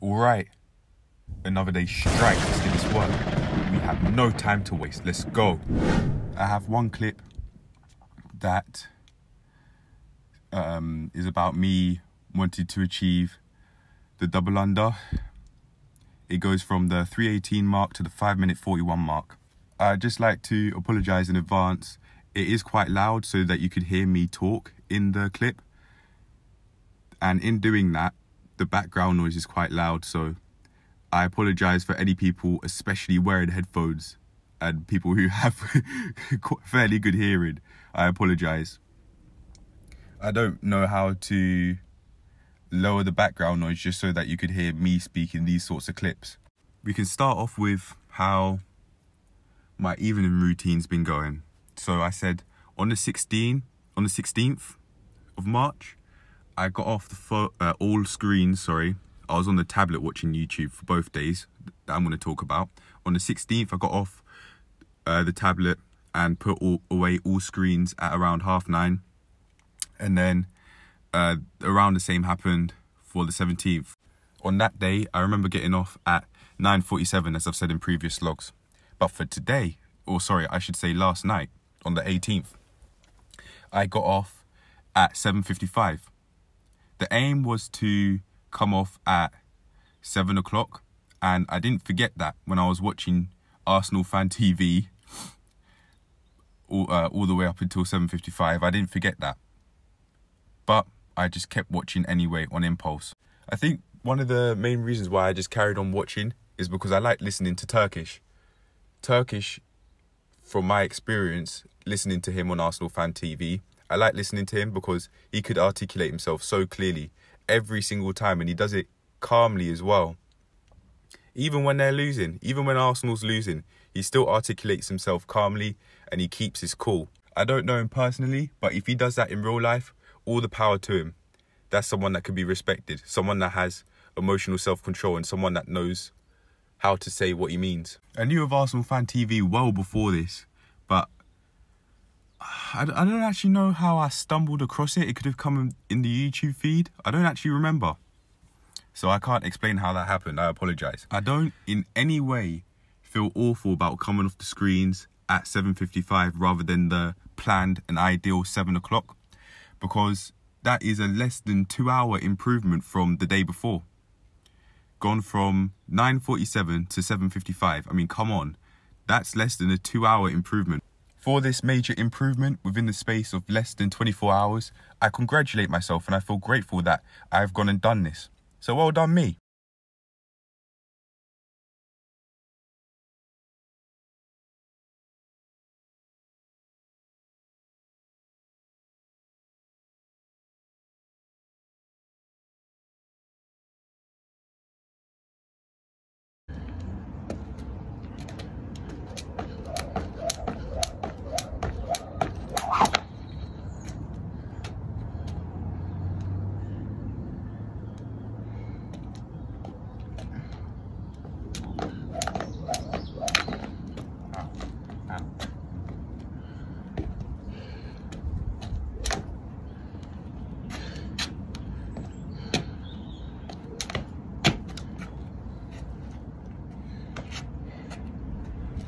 All right, another day strikes in this work. We have no time to waste. Let's go. I have one clip that is about me wanting to achieve the double under. It goes from the 3:18 mark to the 5:41 mark. I'd just like to apologise in advance. It is quite loud so that you could hear me talk in the clip. And in doing that, the background noise is quite loud, so I apologise for any people, especially wearing headphones and people who have fairly good hearing. I apologise. I don't know how to lower the background noise just so that you could hear me speak in these sorts of clips. We can start off with how my evening routine's been going. So I said on the 16th of March, I got off the all screens, I was on the tablet watching YouTube for both days that I'm going to talk about. On the 16th, I got off the tablet and put away all screens at around 9:30. And then around the same happened for the 17th. On that day, I remember getting off at 9:47, as I've said in previous vlogs. But for today, I should say last night, on the 18th, I got off at 7:55. The aim was to come off at 7 o'clock, and I didn't forget that when I was watching Arsenal Fan TV all the way up until 7:55. I didn't forget that. But I just kept watching anyway on impulse. I think one of the main reasons why I just carried on watching is because I like listening to Turkish. Turkish, from my experience, listening to him on Arsenal Fan TV, I like listening to him because he could articulate himself so clearly every single time, and he does it calmly as well. Even when they're losing, even when Arsenal's losing, he still articulates himself calmly and he keeps his cool. I don't know him personally, but if he does that in real life, all the power to him. That's someone that can be respected, someone that has emotional self-control, and someone that knows how to say what he means. I knew of Arsenal Fan TV well before this, but I don't actually know how I stumbled across it. It could have come in the YouTube feed. I don't actually remember. So I can't explain how that happened. I apologise. I don't in any way feel awful about coming off the screens at 7:55 rather than the planned and ideal 7 o'clock, because that is a less than 2-hour improvement from the day before. Gone from 9:47 to 7:55. I mean, come on. That's less than a 2-hour improvement. For this major improvement within the space of less than 24 hours, I congratulate myself and I feel grateful that I've gone and done this. So well done me.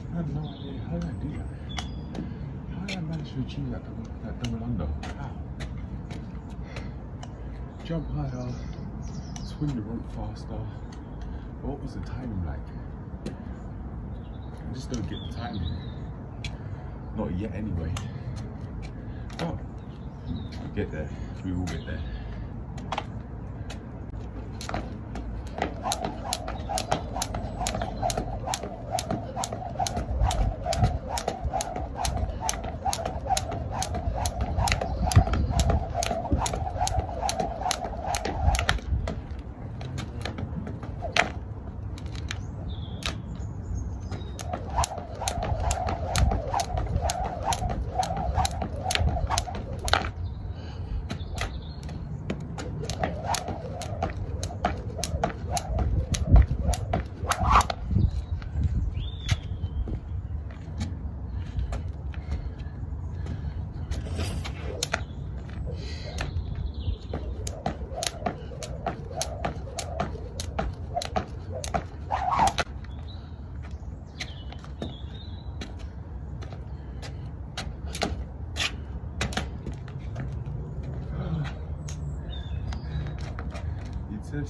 I have no idea how did I do that. How did I manage to achieve that double under? How? Jump higher, swing the rope faster. What was the timing like? I just don't get the timing. Not yet anyway. But we'll get there. We will get there.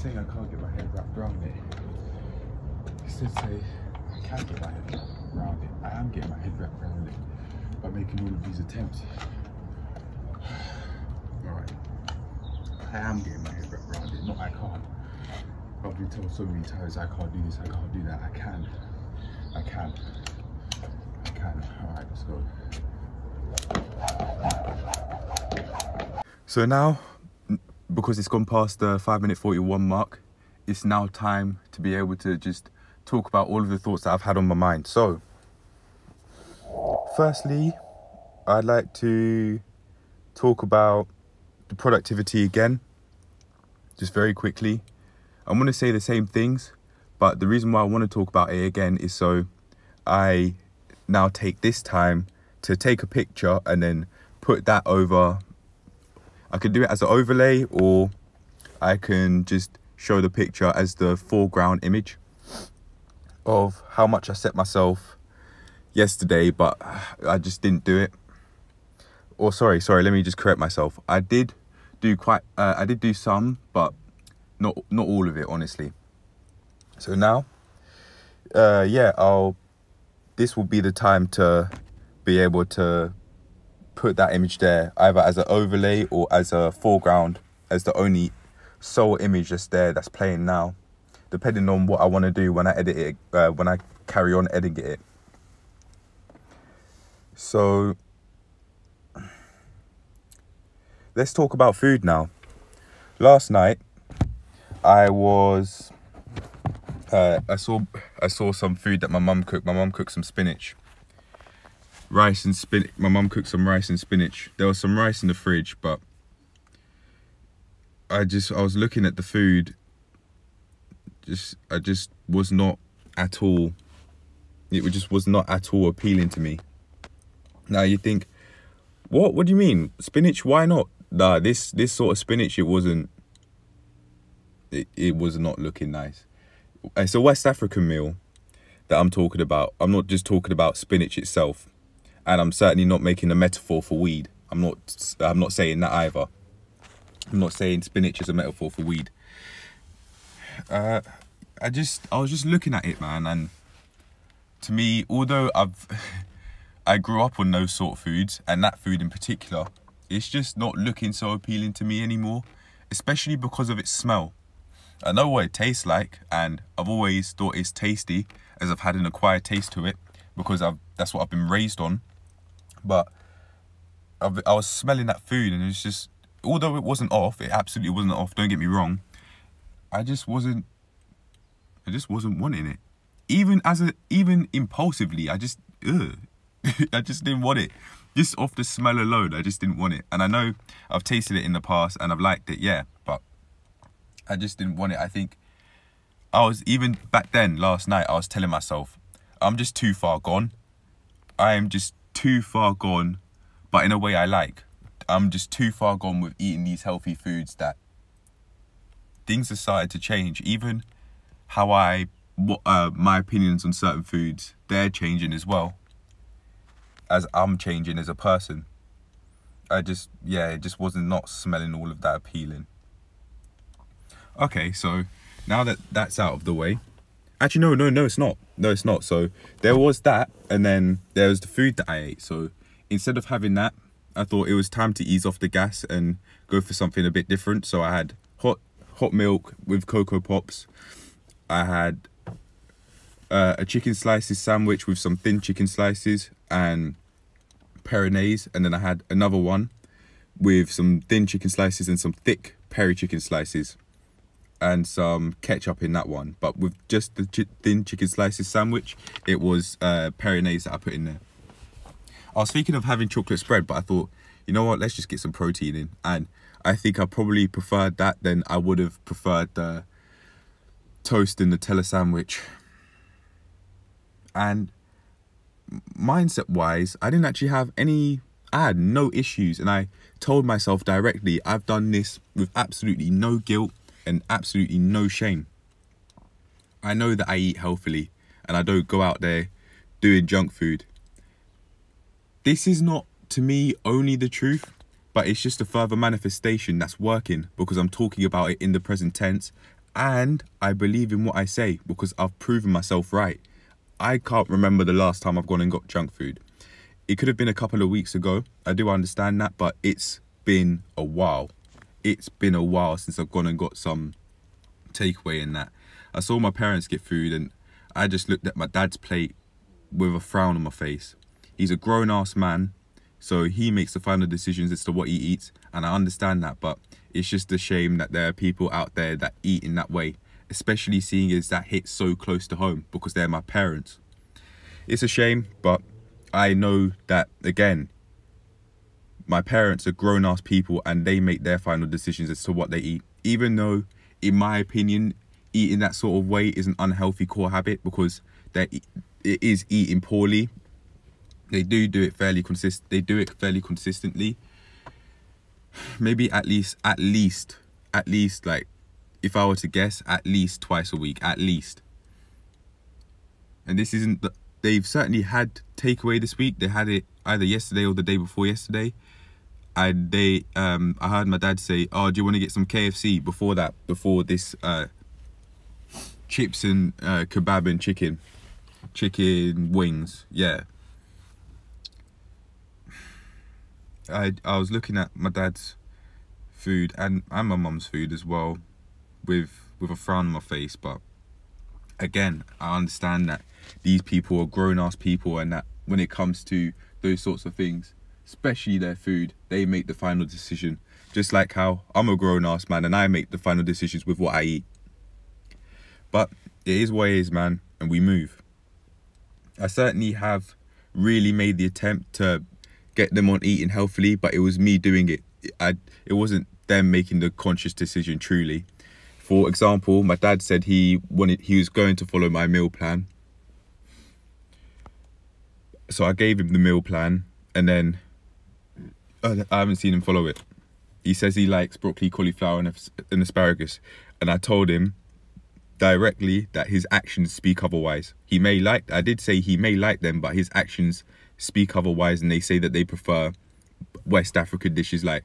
saying I can't get my head wrapped around it. It did say I can get my head wrapped around it. I am getting my head wrapped around it by making all of these attempts. Alright. I am getting my head wrapped around it, not I can't. I've been told so many times I can't do this, I can't do that. I can. I can. I can. Alright, let's go. So now, because it's gone past the 5-minute 41 mark, it's now time to be able to just talk about all of the thoughts that I've had on my mind. So, firstly, I'd like to talk about the productivity again, just very quickly. I'm going to say the same things, but the reason why I want to talk about it again is so I now take this time to take a picture and then put that over. I could do it as an overlay, or I can just show the picture as the foreground image of how much I set myself yesterday, but I just didn't do it. Or sorry, let me just correct myself. I did do some, but not all of it, honestly. So now, this will be the time to be able to put that image there, either as an overlay or as a foreground, as the only sole image that's there, that's playing now, depending on what I want to do when I edit it, when I carry on editing it. So let's talk about food now. Last night, I saw some food that my mum cooked. My mum cooked some spinach. Rice and spinach. My mum cooked some rice and spinach. There was some rice in the fridge, but I was looking at the food. I just was not at all. It just was not at all appealing to me. Now you think, what do you mean? Spinach, why not? Nah, this sort of spinach, it was not looking nice. It's a West African meal that I'm talking about. I'm not just talking about spinach itself. And I'm certainly not making a metaphor for weed. I'm not saying that either. I'm not saying spinach is a metaphor for weed. I was just looking at it, man, and to me, although I grew up on those sort of foods, and that food in particular, it's just not looking so appealing to me anymore, especially because of its smell. I know what it tastes like, and I've always thought it's tasty, as I've had an acquired taste to it, because that's what I've been raised on. But I was smelling that food, and it was just, although it wasn't off, it absolutely wasn't off, don't get me wrong, I just wasn't wanting it. Even impulsively, I just didn't want it. Just off the smell alone, I just didn't want it. And I know I've tasted it in the past and I've liked it, yeah, but I just didn't want it. I think even back then, last night, I was telling myself, I'm just too far gone. I am just too far gone, but in a way I like. I'm just too far gone with eating these healthy foods that things have started to change. Even how my opinions on certain foods, they're changing as well, as I'm changing as a person. It just wasn't not smelling all of that appealing. Okay, so now that that's out of the way, actually no, it's not. No, it's not. So there was that, and then there was the food that I ate. So instead of having that, I thought it was time to ease off the gas and go for something a bit different. So I had hot milk with Cocoa Pops. I had a chicken slices sandwich with some thin chicken slices and Peronaise, and then I had another one with some thin chicken slices and some thick peri chicken slices and some ketchup in that one. But with just the thin chicken slices sandwich, it was Peronaise that I put in there. I was thinking of having chocolate spread, but I thought, you know what, let's just get some protein in. And I think I probably preferred that than I would have preferred the toast and Nutella sandwich. And mindset wise, I didn't actually have I had no issues, and I told myself directly, I've done this with absolutely no guilt and absolutely no shame. I know that I eat healthily and I don't go out there doing junk food. This is not, to me, only the truth, but it's just a further manifestation that's working because I'm talking about it in the present tense And I believe in what I say because I've proven myself right. I can't remember the last time I've gone and got junk food. It could have been a couple of weeks ago. I do understand that, but it's been a while. It's been a while since I've gone and got some takeaway and that. I saw my parents get food and I just looked at my dad's plate with a frown on my face. He's a grown-ass man, so he makes the final decisions as to what he eats, and I understand that, but it's just a shame that there are people out there that eat in that way, especially seeing as that hits so close to home because they're my parents. It's a shame, but I know that, again, my parents are grown-ass people and they make their final decisions as to what they eat. Even though, in my opinion, eating that sort of way is an unhealthy core habit because it is eating poorly. They do it fairly consistently. Maybe at least, like, if I were to guess, at least twice a week, at least. And this isn't, they've certainly had takeaway this week. They had it either yesterday or the day before yesterday. I heard my dad say, "Oh, do you want to get some KFC?" Before this chips and kebab and chicken wings. Yeah. I was looking at my dad's food and my mum's food as well with a frown on my face, but again, I understand that these people are grown-ass people and that when it comes to those sorts of things, especially their food, they make the final decision. Just like how I'm a grown-ass man and I make the final decisions with what I eat. But it is what it is, man, and we move. I certainly have really made the attempt to get them on eating healthily, but it was me doing it. It wasn't them making the conscious decision truly. For example, my dad said he was going to follow my meal plan. So I gave him the meal plan and then I haven't seen him follow it. He says he likes broccoli, cauliflower and asparagus. And I told him directly that his actions speak otherwise. I did say he may like them, but his actions speak otherwise, and they say that they prefer West African dishes like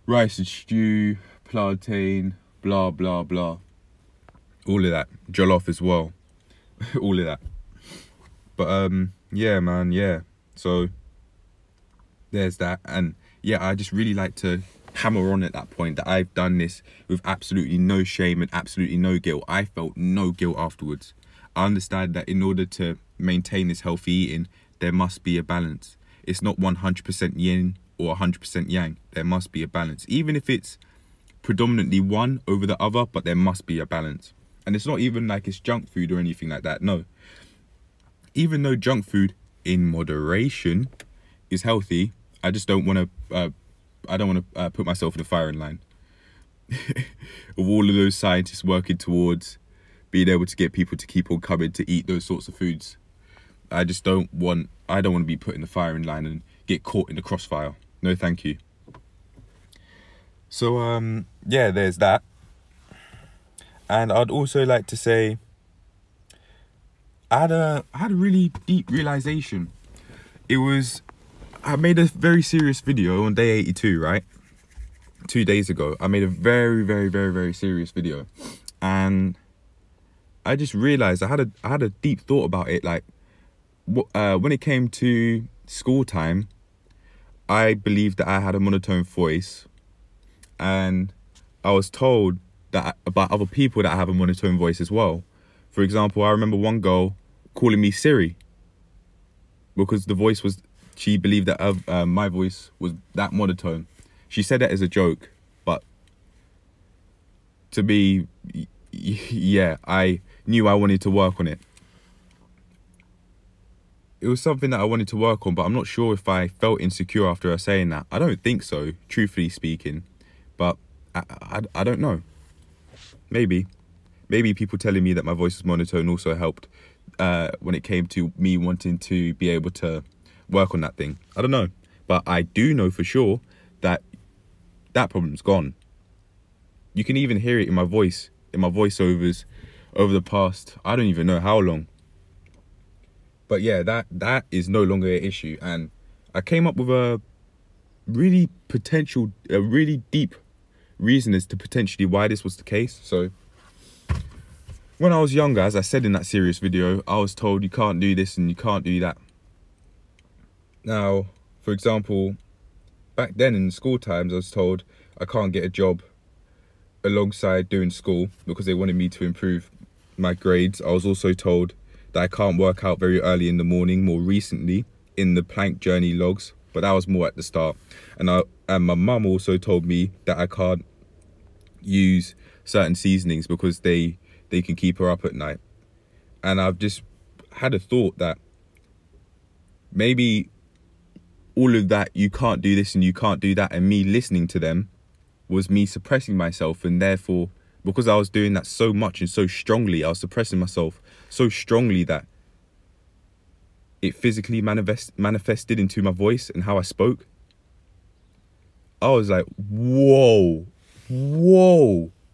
rice and stew, plantain, blah, blah, blah. All of that. Jollof as well. All of that. But, yeah, man, yeah. So, there's that. And, yeah, I just really like to hammer on at that point that I've done this with absolutely no shame and absolutely no guilt. I felt no guilt afterwards. I understand that in order to maintain this healthy eating, there must be a balance. It's not 100% yin or 100% yang. There must be a balance. Even if it's predominantly one over the other, but there must be a balance. And it's not even like it's junk food or anything like that. No. Even though junk food in moderation is healthy, I just don't want to put myself in the firing line of all of those scientists working towards being able to get people to keep on coming to eat those sorts of foods. I don't want to be put in the firing line and get caught in the crossfire. No, thank you. So, yeah, there's that. And I'd also like to say, I had a really deep realization. I made a very serious video on day 82, right? 2 days ago. I made a very, very, very, very serious video. And I just realized I had a deep thought about it. Like, when it came to school time, I believed that I had a monotone voice, and I was told that about other people that have a monotone voice as well. For example, I remember one girl calling me Siri because she believed that my voice was that monotone. She said that as a joke, but to me, yeah, I knew I wanted to work on it. It was something that I wanted to work on, but I'm not sure if I felt insecure after her saying that. I don't think so, truthfully speaking. But I don't know. Maybe people telling me that my voice was monotone also helped when it came to me wanting to be able to work on that thing. I don't know. But I do know for sure that that problem's gone. You can even hear it in my voice, in my voiceovers over the past, I don't even know how long. But yeah, that is no longer an issue. And I came up with a really deep reason as to potentially why this was the case. So when I was younger, as I said in that serious video, I was told you can't do this and you can't do that. Now, for example, back then in school times, I was told I can't get a job alongside doing school because they wanted me to improve my grades. I was also told that I can't work out very early in the morning, more recently in the plank journey logs, but that was more at the start. And my mum also told me that I can't use certain seasonings because they can keep her up at night. And I've just had a thought that maybe all of that, you can't do this and you can't do that, and me listening to them was me suppressing myself, and therefore, because I was doing that so much and so strongly, I was suppressing myself so strongly that it physically manifested into my voice and how I spoke. I was like, whoa,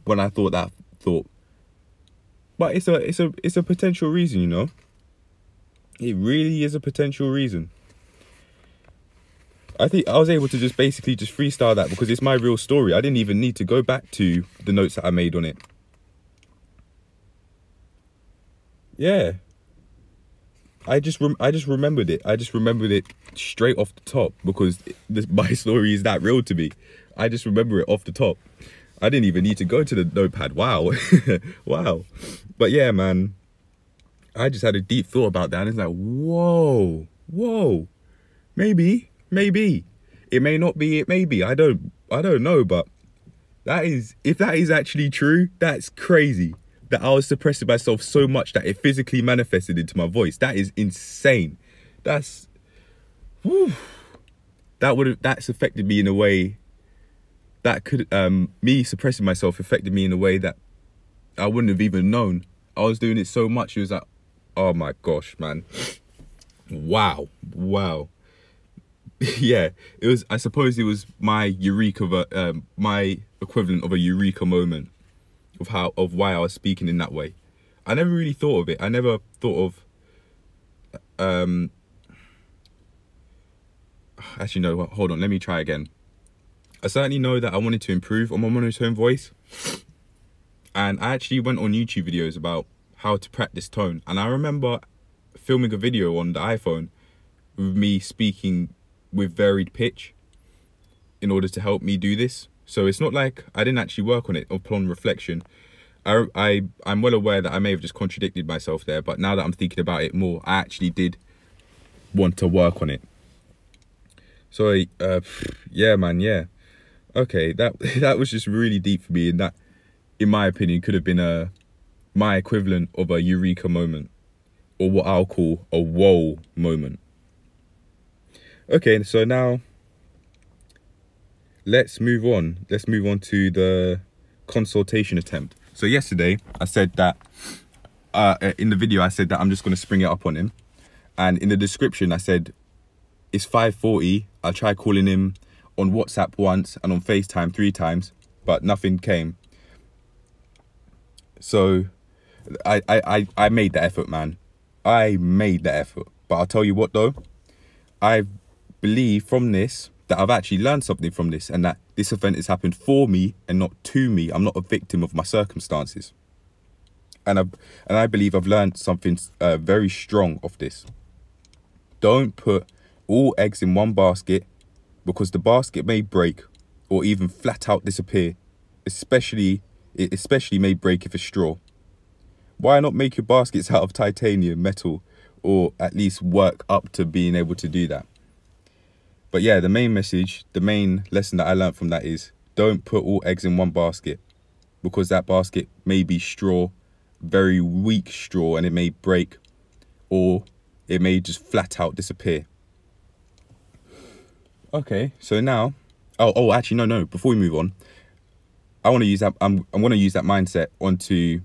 when I thought that thought. But it's a potential reason, you know. It really is a potential reason. I think I was able to just basically just freestyle that because it's my real story. I didn't even need to go back to the notes that I made on it. Yeah. I just remembered it. I just remembered it straight off the top because my story is that real to me. I just remember it off the top. I didn't even need to go to the notepad. Wow. Wow. But yeah, man, I just had a deep thought about that. And it's like, whoa. Maybe. It may not be, it may be. I don't know, but if that is actually true, that's crazy. That I was suppressing myself so much that it physically manifested into my voice. That is insane. That's affected me in a way that could me suppressing myself affected me in a way that I wouldn't have even known. I was doing it so much, it was like, oh my gosh, man. Wow. Yeah, it was, I suppose it was my eureka, my equivalent of a eureka moment of why I was speaking in that way. I never really thought of it. I never thought of actually no, hold on, let me try again. I certainly know that I wanted to improve on my monotone voice, and I actually went on YouTube videos about how to practice tone, and I remember filming a video on the iPhone with me speaking with varied pitch in order to help me do this. So it's not like I didn't actually work on it upon reflection. I'm well aware that I may have just contradicted myself there, but now that I'm thinking about it more, I actually did want to work on it. So yeah, man, yeah. Okay, that was just really deep for me, and that, in my opinion, could have been my equivalent of a eureka moment, or what I'll call a whoa moment. Okay, so now let's move on. Let's move on to the consultation attempt. So yesterday I said that in the video I said that I'm just going to spring it up on him, and in the description I said it's 5:40. I'll try calling him on WhatsApp once and on FaceTime 3 times, but nothing came. So I made the effort, man. I made the effort. But I'll tell you what though, I believe from this that I've actually learned something from this, and that this event has happened for me and not to me. I'm not a victim of my circumstances. And I believe I've learned something very strong of this. Don't put all eggs in one basket, because the basket may break or even flat out disappear. It especially may break if a straw. Why not make your baskets out of titanium, metal, or at least work up to being able to do that? But yeah, the main message, the main lesson that I learned from that is don't put all eggs in one basket, because that basket may be straw, very weak straw, and it may break, or it may just flat out disappear. Okay, so now, oh, actually, no, before we move on, I want to use that, I'm going to use that mindset onto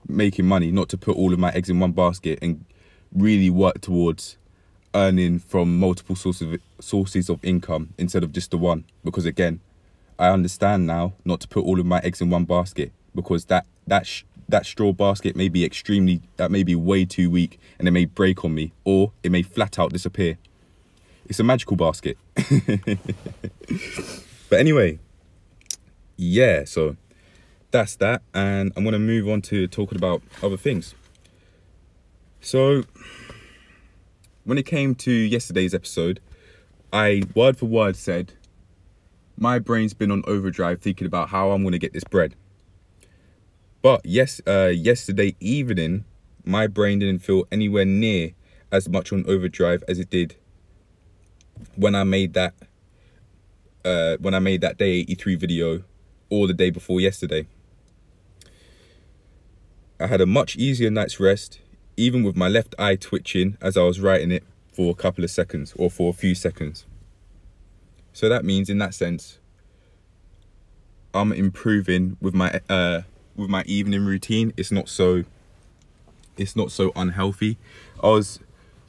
making money, not to put all of my eggs in one basket, and really work towards earning from multiple sources of income instead of just the one. Because again, I understand now not to put all of my eggs in one basket, because that straw basket may be way too weak, and it may break on me, or it may flat out disappear. It's a magical basket. But anyway, yeah, so that's that, and I'm going to move on to talking about other things. So when it came to yesterday's episode, I word for word said my brain's been on overdrive thinking about how I'm going to get this bread. But yesterday evening, my brain didn't feel anywhere near as much on overdrive as it did when I made that day 83 video or the day before yesterday. I had a much easier night's rest, even with my left eye twitching as I was writing it for a couple of seconds, or for a few seconds. So that means, in that sense, I'm improving with my evening routine. It's not so unhealthy. I was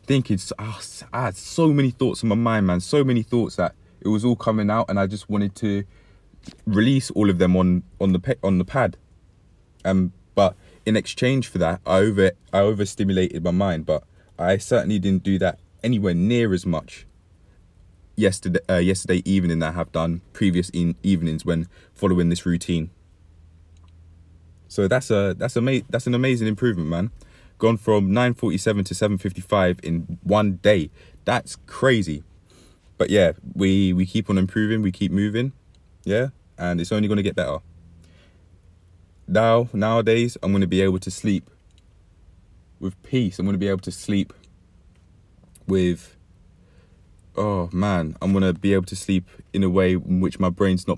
thinking, I had so many thoughts in my mind, man. So many thoughts that it was all coming out, and I just wanted to release all of them on the pad. But in exchange for that, I overstimulated my mind. But I certainly didn't do that anywhere near as much yesterday evening that I have done previous evenings when following this routine. So that's an amazing improvement, man. Gone from 9:47 to 7:55 in one day. That's crazy. But yeah, we keep on improving, we keep moving, yeah, and it's only going to get better. Nowadays, I'm going to be able to sleep with peace. I'm going to be able to sleep with, oh man, I'm going to be able to sleep in a way in which my brain's not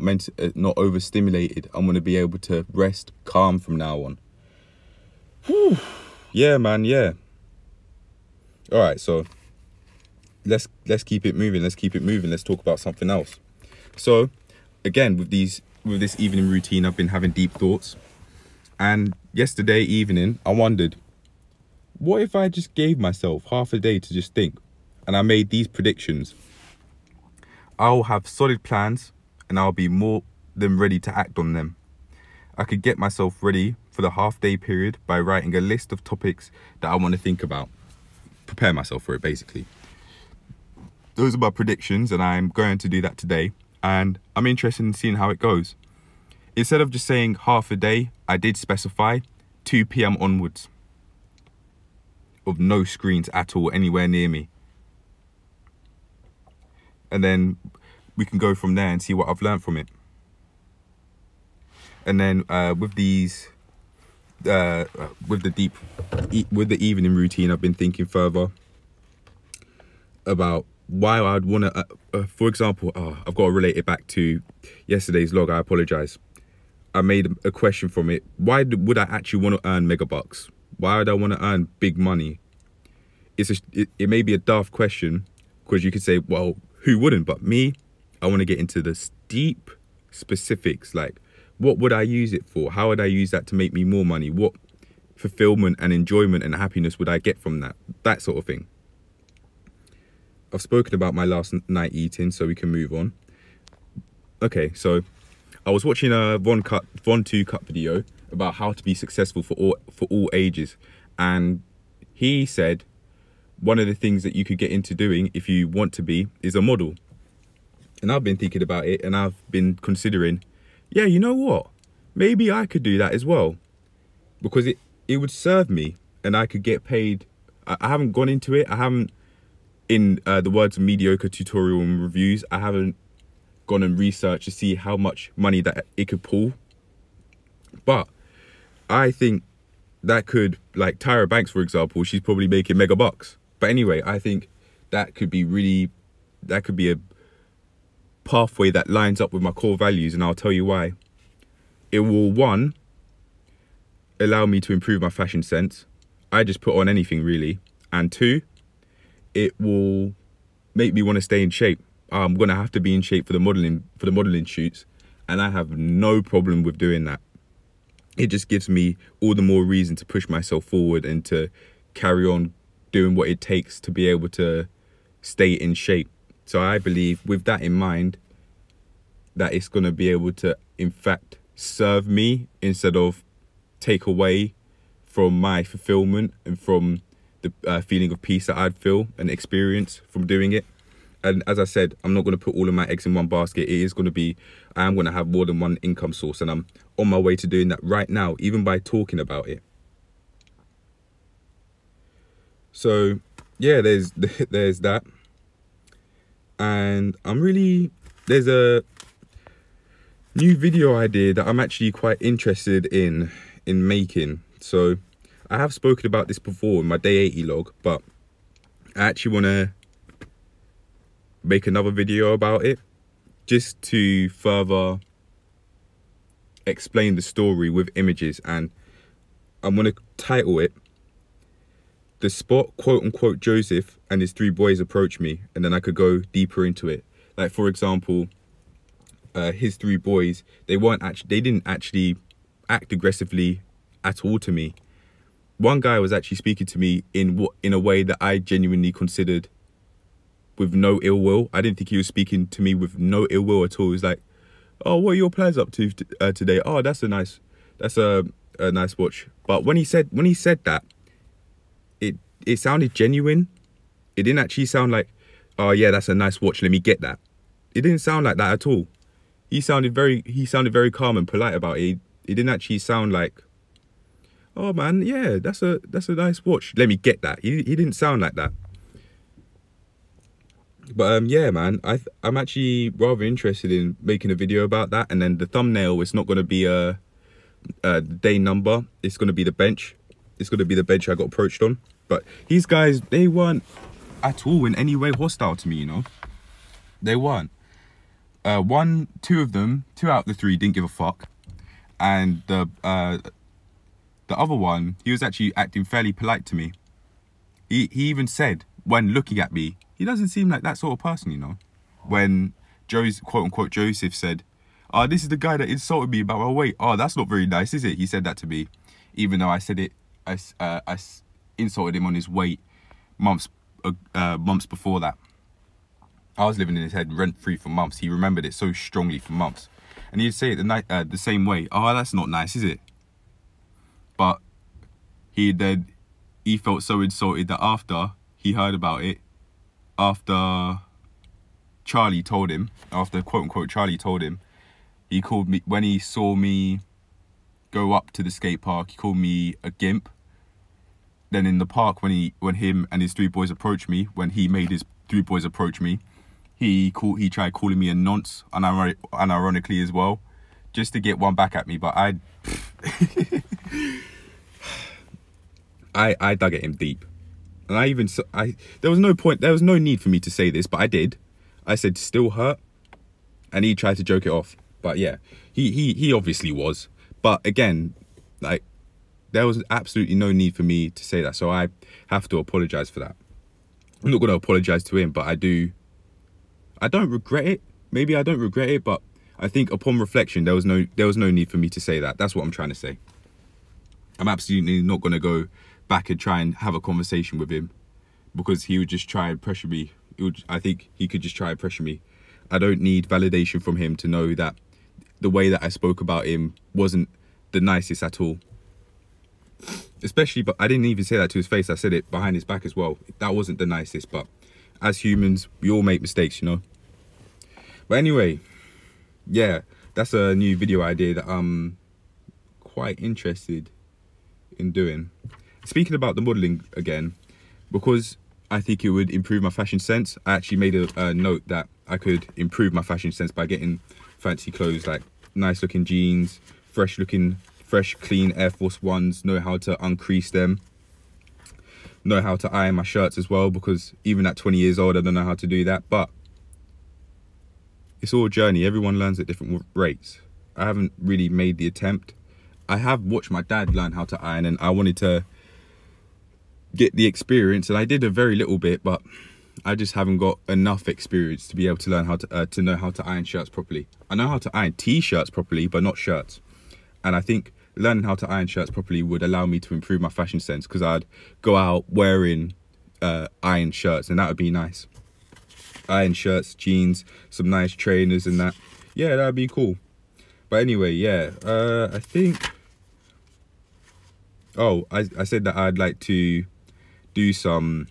overstimulated. I'm going to be able to rest calm from now on. Whew. Yeah, man, yeah. All right, so let's keep it moving. Let's talk about something else. So again, with this evening routine, I've been having deep thoughts. And yesterday evening, I wondered, what if I just gave myself half a day to just think? And I made these predictions. I'll have solid plans and I'll be more than ready to act on them. I could get myself ready for the half-day period by writing a list of topics that I want to think about. Prepare myself for it, basically. Those are my predictions, and I'm going to do that today. And I'm interested in seeing how it goes. Instead of just saying half a day, I did specify 2 p.m. onwards of no screens at all anywhere near me. And then we can go from there and see what I've learned from it. And then with the evening routine, I've been thinking further about why I'd want to, for example, I've got to relate it back to yesterday's log. I apologize. I made a question from it. Why would I actually want to earn megabucks? Why would I want to earn big money? It may be a daft question, because you could say, well, who wouldn't? But me, I want to get into the deep specifics. Like, what would I use it for? How would I use that to make me more money? What fulfillment and enjoyment and happiness would I get from that? That sort of thing. I've spoken about my last night eating, so we can move on. Okay, so I was watching a Von 2 Cut video about how to be successful for all ages, and he said one of the things that you could get into doing if you want to be is a model. And I've been thinking about it, and I've been considering, yeah, you know what? Maybe I could do that as well, because it would serve me, and I could get paid. I haven't gone into it. I haven't, in the words of mediocre tutorial and reviews, I haven't gone and researched to see how much money that it could pull. But I think that could, like Tyra Banks, for example, she's probably making mega bucks. But anyway, I think that could be a pathway that lines up with my core values, and I'll tell you why. It will, one, allow me to improve my fashion sense. I just put on anything really. And two, it will make me want to stay in shape. I'm gonna have to be in shape for the modeling shoots, and I have no problem with doing that. It just gives me all the more reason to push myself forward and to carry on doing what it takes to be able to stay in shape. So I believe, with that in mind, that it's going to be able to, in fact, serve me instead of take away from my fulfillment and from the feeling of peace that I'd feel and experience from doing it. And as I said, I'm not going to put all of my eggs in one basket. It is going to be, I am going to have more than one income source, and I'm on my way to doing that right now, even by talking about it. So yeah, there's that. And there's a new video idea that I'm actually quite interested in making. So I have spoken about this before in my day 80 log, but I actually want to make another video about it, just to further explain the story with images. And I'm going to title it "The Spot quote unquote Joseph and His 3 Boys Approach Me," and then I could go deeper into it. Like, for example, his 3 boys, they didn't actually act aggressively at all to me. One guy was actually speaking to me in a way that I genuinely considered with no ill will. I didn't think he was speaking to me with no ill will at all. He was like, "Oh, what are your plans up to today? Oh, that's a nice watch." But when he said that, it sounded genuine. It didn't actually sound like, "Oh yeah, that's a nice watch, let me get that." It didn't sound like that at all. He sounded very calm and polite about it. It didn't actually sound like, "Oh man, yeah, that's a nice watch, let me get that." He didn't sound like that. But yeah, man, I'm actually rather interested in making a video about that. And then the thumbnail is not going to be a day number. It's going to be the bench. It's going to be the bench I got approached on. But these guys, they weren't at all in any way hostile to me, you know. They weren't. Two out of the 3 didn't give a fuck. And the other one, he was actually acting fairly polite to me. He even said, when looking at me, he doesn't seem like that sort of person, you know. When quote unquote Joseph said, "Oh, this is the guy that insulted me about my weight. Oh, that's not very nice, is it?" He said that to me, even though I said it, I insulted him on his weight months before that. I was living in his head rent-free for months. He remembered it so strongly for months, and he'd say it the same way. "Oh, that's not nice, is it?" But he felt so insulted that after he heard about it, after Charlie told him, after quote unquote Charlie told him, he called me, when he saw me go up to the skate park, he called me a gimp. Then in the park, when him and his 3 boys approached me, when he made his 3 boys approach me, he tried calling me a nonce, unironically as well, just to get one back at me. But I dug at him deep. And there was no need for me to say this, but I did. I said, "Still hurt?" And he tried to joke it off. But yeah, he obviously was. But again, like, there was absolutely no need for me to say that. So I have to apologize for that. I'm not going to apologize to him, but I don't regret it. Maybe I don't regret it, but I think upon reflection, there was no need for me to say that. That's what I'm trying to say. I'm absolutely not going to go back and try and have a conversation with him, because he would just try and pressure me. I think he could just try and pressure me. I don't need validation from him to know that the way that I spoke about him wasn't the nicest at all. Especially, but I didn't even say that to his face. I said it behind his back as well. That wasn't the nicest, but as humans, we all make mistakes, you know. But anyway, yeah, that's a new video idea that I'm quite interested in doing. Speaking about the modelling again, because I think it would improve my fashion sense, I actually made a note that I could improve my fashion sense by getting fancy clothes, like nice looking jeans, fresh clean Air Force 1s, know how to uncrease them, know how to iron my shirts as well, because even at 20 years old I don't know how to do that. But it's all a journey. Everyone learns at different rates. I haven't really made the attempt. I have watched my dad learn how to iron, and I wanted to get the experience, and I did a very little bit, but I just haven't got enough experience to be able to learn how to know how to iron shirts properly. I know how to iron t-shirts properly, but not shirts. And I think learning how to iron shirts properly would allow me to improve my fashion sense, because I'd go out wearing iron shirts, and that would be nice. Iron shirts, jeans, some nice trainers and that. Yeah, that'd be cool. But anyway, yeah, I think, oh, I said that I'd like to do some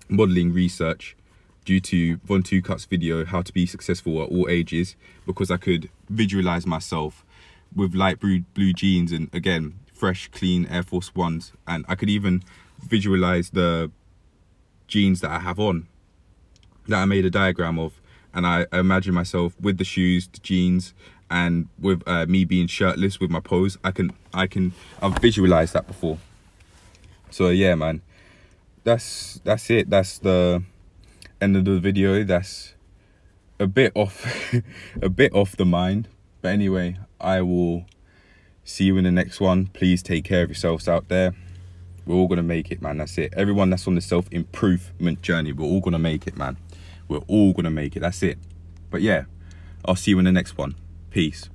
modeling research, due to Von Tukut's video, How to Be Successful at All Ages, because I could visualize myself with light blue jeans and, again, fresh, clean Air Force Ones. And I could even visualize the jeans that I have on, that I made a diagram of. And I imagine myself with the shoes, the jeans, and with me being shirtless with my pose. I've visualized that before. So yeah, man, that's it. That's the end of the video. That's a bit off a bit off the mind, but anyway, I will see you in the next one. Please take care of yourselves out there. We're all gonna make it, man. That's it. Everyone that's on the self-improvement journey, we're all gonna make it, man. We're all gonna make it. That's it. But yeah, I'll see you in the next one. Peace.